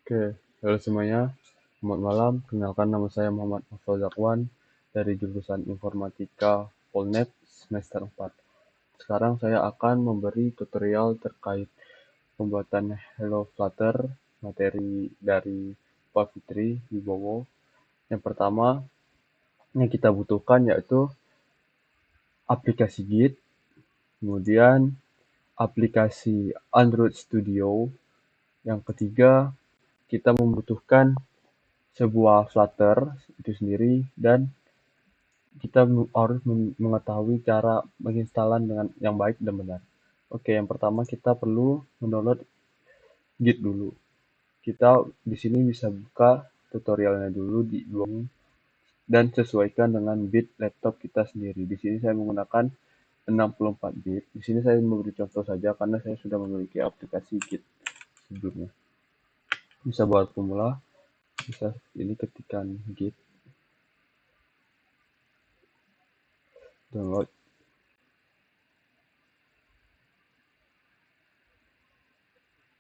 Oke, halo semuanya. Selamat malam. Kenalkan, nama saya Muhammad Novel Zakwan dari jurusan Informatika Polnet semester 4. Sekarang saya akan memberi tutorial terkait pembuatan Hello Flutter materi dari Pak Fitri Wibowo. Yang pertama yang kita butuhkan yaitu aplikasi Git, kemudian aplikasi Android Studio. Yang ketiga, kita membutuhkan sebuah Flutter itu sendiri, dan kita harus mengetahui cara menginstalan dengan yang baik dan benar. Oke, yang pertama kita perlu mendownload Git dulu. Kita di sini bisa buka tutorialnya dulu di Google dan sesuaikan dengan bit laptop kita sendiri. Di sini saya menggunakan 64 bit. Di sini saya memberi contoh saja karena saya sudah memiliki aplikasi Git sebelumnya. Bisa buat pemula, bisa ini ketikkan Git download.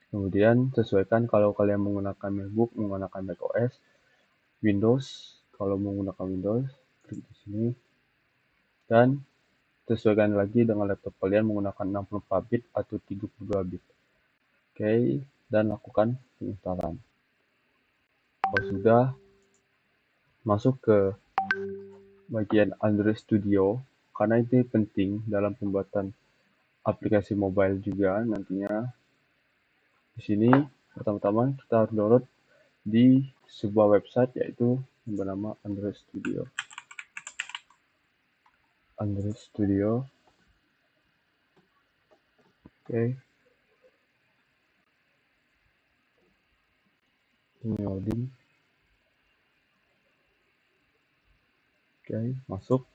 Kemudian sesuaikan kalau kalian menggunakan MacBook, menggunakan macOS, Windows. Kalau menggunakan Windows, klik di sini dan sesuaikan lagi dengan laptop kalian menggunakan 64 bit atau 32 bit. Oke, dan lakukan penginstalan. Kalau sudah, masuk ke bagian Android Studio karena ini penting dalam pembuatan aplikasi mobile juga nantinya. Di sini pertama-tama kita harus download di sebuah website yaitu yang bernama Android Studio. Android Studio. Oke. Ini loading. Oke, masuk.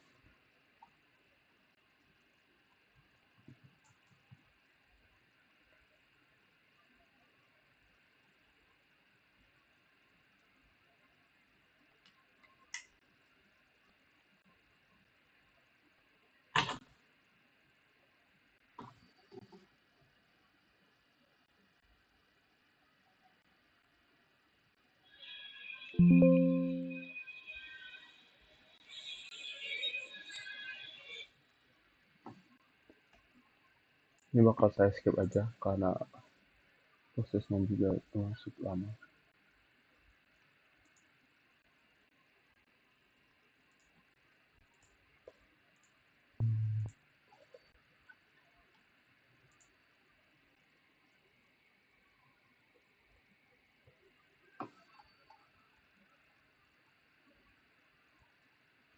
Ini bakal saya skip aja karena prosesnya juga masuk lama.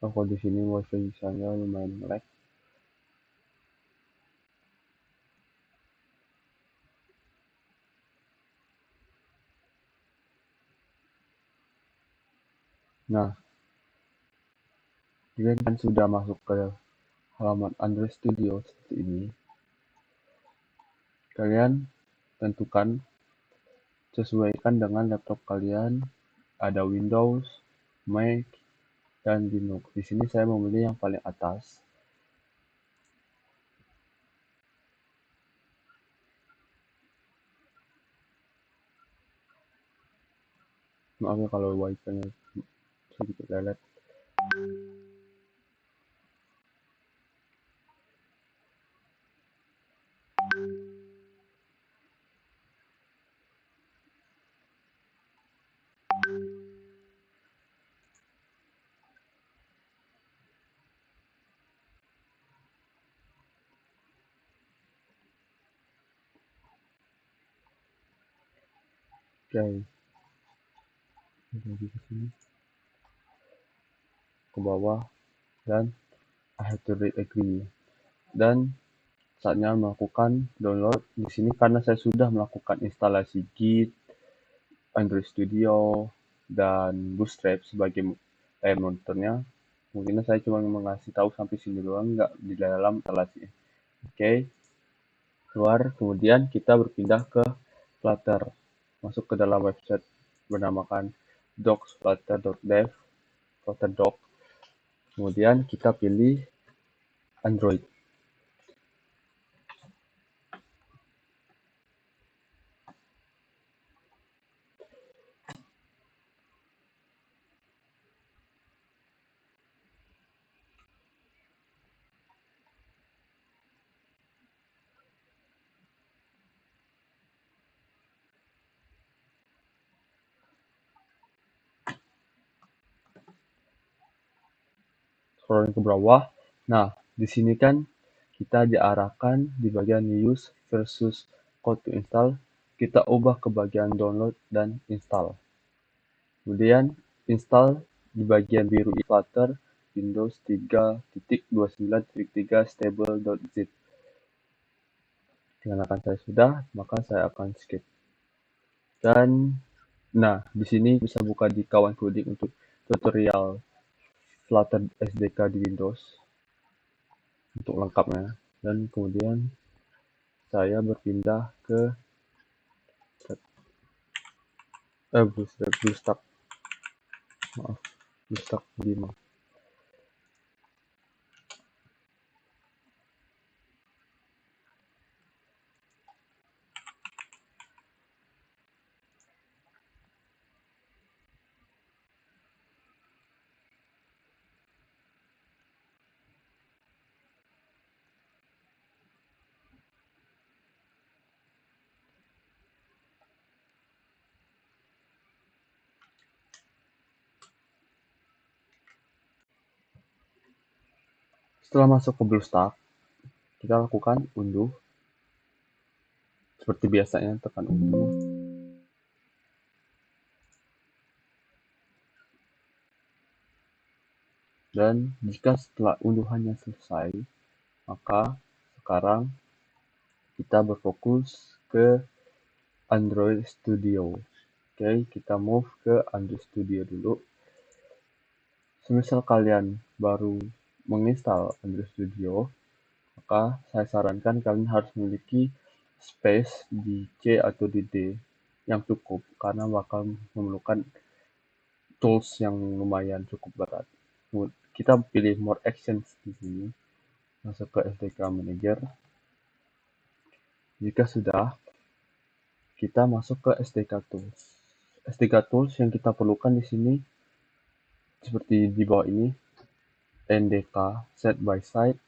Kalau di sini wifi saya lumayan lag. Nah, jika kalian sudah masuk ke halaman Android Studio seperti ini, kalian tentukan sesuaikan dengan laptop kalian, ada Windows, Mac, dan Linux. Di sini saya memilih yang paling atas. Maaf ya kalau wifi-nya sedikit lelet. Oke, lagi ke sini, ke bawah, dan I have to read agree. Dan saatnya melakukan download. Di sini karena saya sudah melakukan instalasi Git, Android Studio, dan Bootstrap sebagai layar monitornya, mungkin saya cuma mengasih tahu sampai sini doang, nggak di dalam instalasi. Oke, keluar. Kemudian kita berpindah ke Flutter. Masuk ke dalam website bernamakan docs.flutter.dev, Flutter doc. Kemudian kita pilih Android. scrolling ke bawah. Nah, di sini kan kita diarahkan di bagian use versus code to install, kita ubah ke bagian download dan install. Kemudian install di bagian biru Flutter Windows 3.29.3 stable.zip. Dikarenakan saya sudah, maka saya akan skip. Dan nah, di sini bisa buka di kawan coding untuk tutorial Flutter SDK di Windows untuk lengkapnya. Dan kemudian saya berpindah ke BlueStack, maaf, BlueStack 5. Setelah masuk ke BlueStack, kita lakukan unduh. Seperti biasanya, tekan unduh. Dan jika setelah unduhannya selesai, maka sekarang kita berfokus ke Android Studio. Oke, kita move ke Android Studio dulu. Semisal kalian baru menginstal Android Studio, maka saya sarankan kalian harus memiliki space di C atau di D yang cukup, karena bakal memerlukan tools yang lumayan cukup berat. Kita pilih more actions di sini, masuk ke SDK Manager. Jika sudah, kita masuk ke SDK Tools. SDK Tools yang kita perlukan di sini seperti di bawah ini, NDK Side by Side,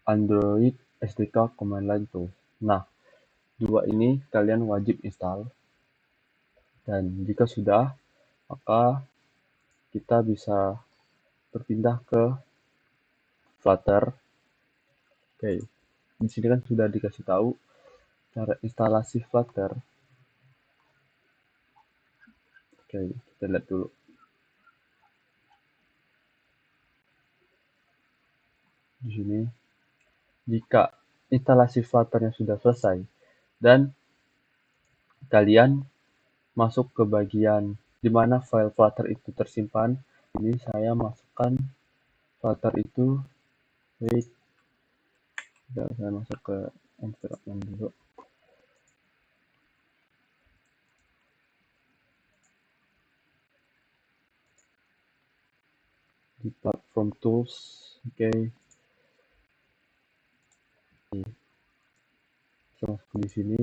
Android SDK Command Line Tools. Nah, dua ini kalian wajib install. Dan jika sudah, maka kita bisa berpindah ke Flutter. Oke, di sini kan sudah dikasih tahu cara instalasi Flutter. Oke, kita lihat dulu. Di sini, jika instalasi Flutter-nya sudah selesai dan kalian masuk ke bagian di mana file Flutter itu tersimpan, ini saya masukkan Flutter itu. Wait, saya masuk ke environment dulu. Di platform tools, oke. Saya masuk di sini.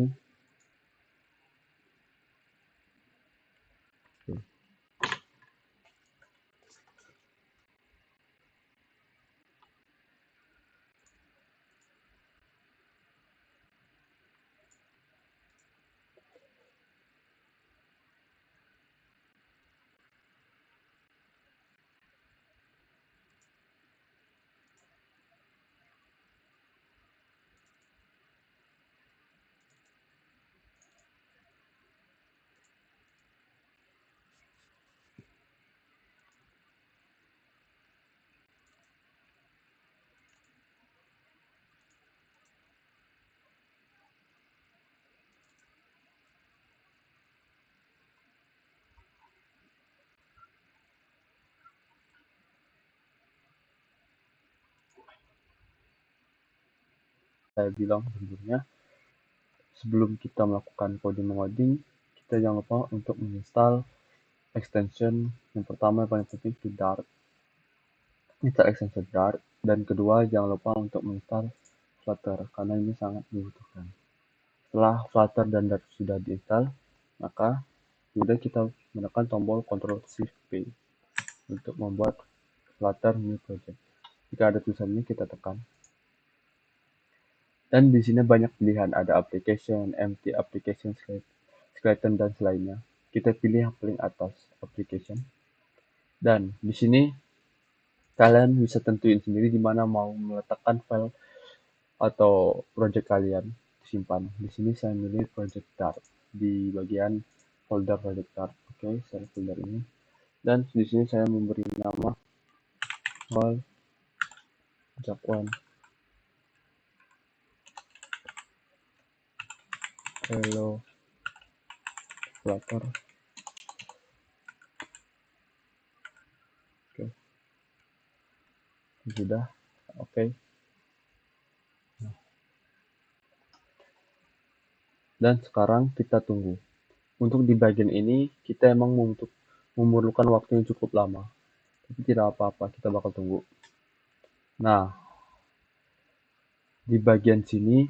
Oke. Saya bilang sebelumnya, sebelum kita melakukan coding-mengoding, kita jangan lupa untuk menginstal extension. Yang pertama yang paling penting itu Dart. Install extension Dart. Dan kedua, jangan lupa untuk menginstal Flutter, karena ini sangat dibutuhkan. Setelah Flutter dan Dart sudah diinstal, maka sudah kita menekan tombol Ctrl Shift P untuk membuat Flutter new project. Jika ada tulisan ini, kita tekan. Dan di sini banyak pilihan, ada application, empty application, skeleton, dan selainnya. Kita pilih yang paling atas, application. Dan di sini Kalian bisa tentuin sendiri di mana mau meletakkan file atau project kalian disimpan. Di sini saya milih project Dart di bagian folder project Dart. Oke, saya folder ini. Dan di sini saya memberi nama file Jakwan Hello Flutter. Oke, sudah. Oke. Dan sekarang kita tunggu. Untuk di bagian ini, kita emang memerlukan waktu yang cukup lama. Tapi tidak apa-apa, kita bakal tunggu. Nah, di bagian sini,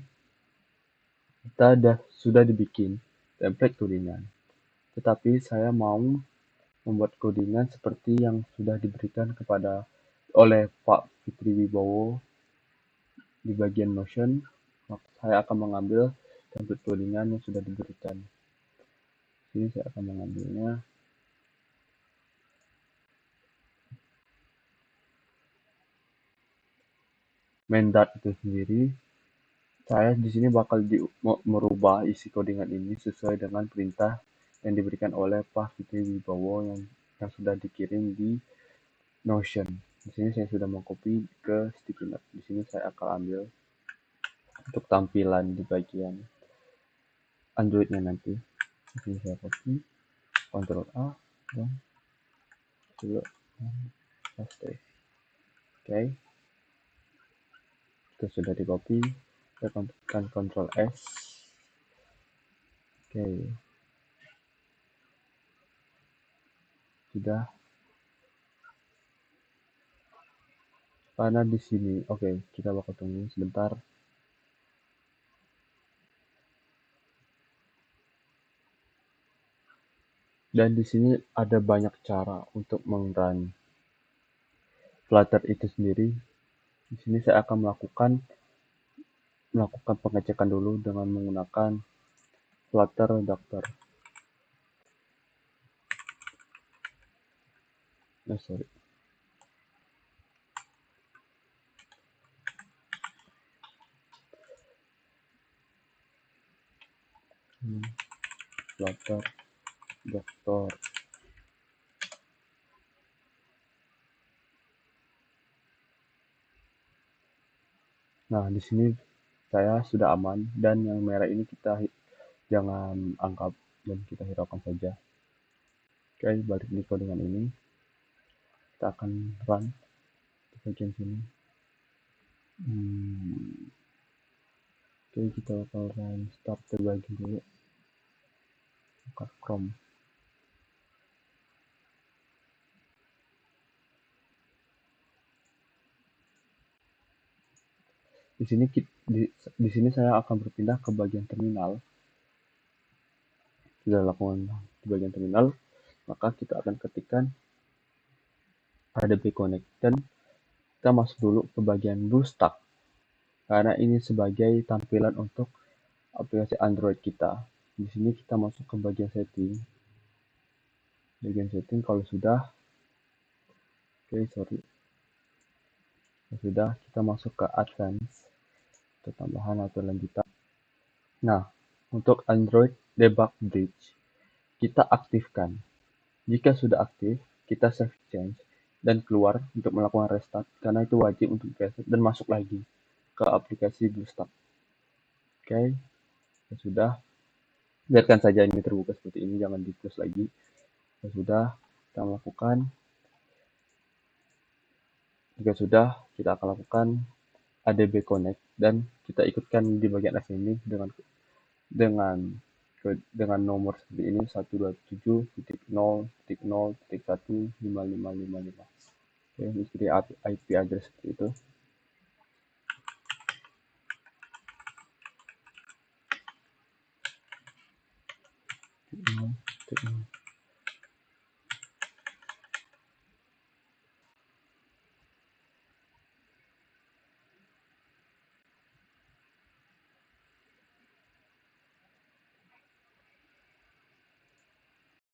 kita sudah dibikin template codingan. Tetapi saya mau membuat codingan seperti yang sudah diberikan oleh Pak Fitri Wibowo di bagian Notion. Saya akan mengambil template codingan yang sudah diberikan. Sini saya akan mengambilnya. Main Dart itu sendiri, saya di sini bakal merubah isi codingan ini sesuai dengan perintah yang diberikan oleh Pak Fitri Wibowo yang sudah dikirim di Notion. Di sini saya sudah mengcopy ke sticky note. Di sini saya akan ambil untuk tampilan di bagian Android-nya nanti. Di sini saya copy, Ctrl A dan paste. Oke. Itu sudah di copy. Saya tekan Ctrl S. Oke. Sudah. Karena di sini, oke, kita bakal tunggu sebentar. Dan di sini ada banyak cara untuk meng-run Flutter itu sendiri. Di sini saya akan melakukan pengecekan dulu dengan menggunakan Flutter Doctor. Sorry. Flutter Doctor. Nah, di sini saya sudah aman dan yang merah ini kita jangan anggap dan kita hiraukan saja. Oke, balik di codingan ini. Kita akan run di bagian sini. Oke, kita bakal run start di bagian dulu. Buka Chrome. Di sini saya akan berpindah ke bagian terminal. Sudah lakukan di bagian terminal, maka kita akan ketikkan ADB Connect dan kita masuk dulu ke bagian BlueStack karena ini sebagai tampilan untuk aplikasi Android kita. Di sini kita masuk ke bagian setting. Kalau sudah, sudah, kita masuk ke Advanced atau tambahan atau lanjutan. Nah, untuk Android Debug Bridge kita aktifkan. Jika sudah aktif, kita save change dan keluar untuk melakukan restart karena itu wajib untuk reset dan masuk lagi ke aplikasi BlueStack. Oke, sudah. Biarkan saja ini terbuka seperti ini, jangan di close lagi. Sudah, kita melakukan. Jika sudah, kita akan lakukan ADB Connect dan kita ikutkan di bagian F ini dengan nomor seperti ini 127.0.0.15555. Oke, ini seperti IP address seperti itu.